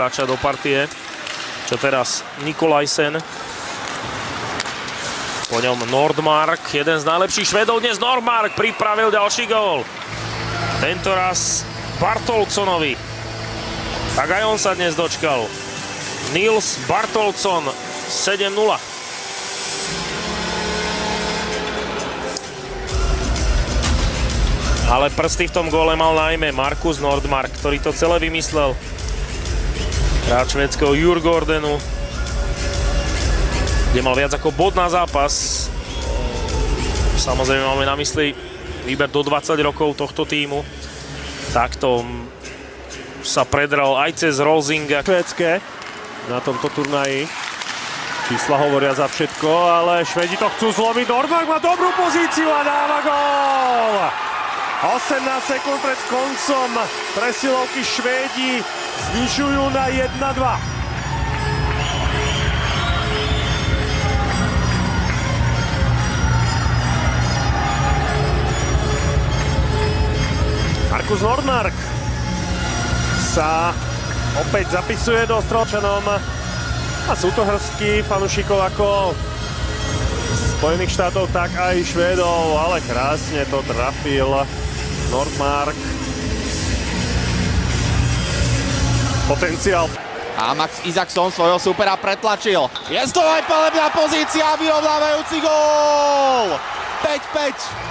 hráča do partie, čo teraz Nikolajsen. Po ňom Nordmark, jeden z najlepších Švédov dnes. Nordmark pripravil ďalší gól. Tento raz Bartolsonovi. Tak aj on sa dnes dočkal. Nils Bartolson 7-0. Ale prsty v tom góle mal najmä Markus Nordmark, ktorý to celé vymyslel. Hráč švédskeho Djurgårdenu, kde mal viac ako bod na zápas. Samozrejme máme na mysli výber do 20 rokov tohto tímu. Takto sa predral aj cez Rolzinga. Švédske na tomto turnaji. Čísla hovoria za všetko, ale Švédi to chcú zlomiť. Nordmark má dobrú pozíciu a dáva gól! 18 sekúnd pred koncom presilovky Švédi znižujú na 1-2. Markus Nordmark sa opäť zapisuje do Strelčanom a sú to hrstky fanúšikov ako Spojených štátov, tak aj Švédov, ale krásne to trafil Nordmark. Potenciál. A Max Isaksson svojho supera pretlačil. Je to aj palebná pozícia, vyrovnávajúci gól! 5-5.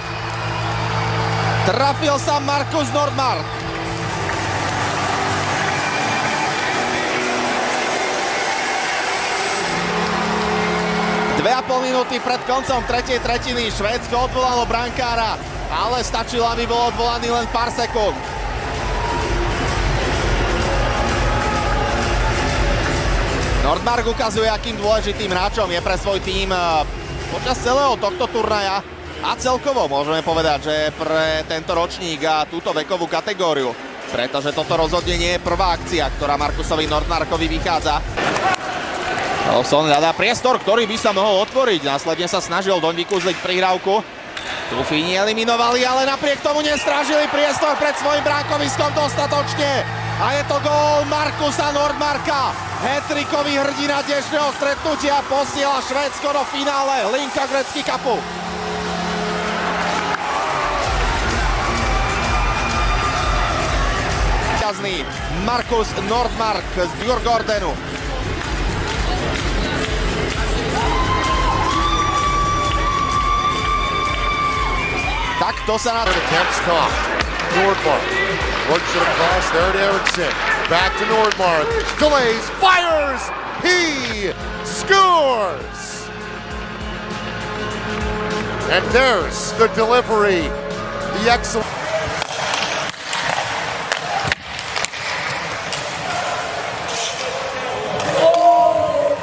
Trafil sa Markus Nordmark. Dve a pol minúty pred koncom tretej tretiny Švédsko odvolalo brankára, ale stačilo, aby bol odvolaný len pár sekúnd. Nordmark ukazuje, akým dôležitým hráčom je pre svoj tím počas celého tohto turnaja a celkovo môžeme povedať, že pre tento ročník a túto vekovú kategóriu, pretože toto rozhodne nie je prvá akcia, ktorá Markusovi Nordmarkovi vychádza. Olsson hľadá priestor, ktorý by sa mohol otvoriť. Následne sa snažil doň vykúzliť prihrávku. Tu Fíni eliminovali, ale napriek tomu nestrážili priestor pred svojim bránkoviskom dostatočne. A je to gól Markusa Nordmarka. Hat-trickový hrdina dnešného stretnutia posiela Švédsko do finále Hlinka Gretzky Cupu. Markus Nordmark z Djurgårdenu. Takto sa na... Nordmark works it across there to Eriksson. Back to Nordmark. Delays, fires! He scores! And there's the delivery. The excellent...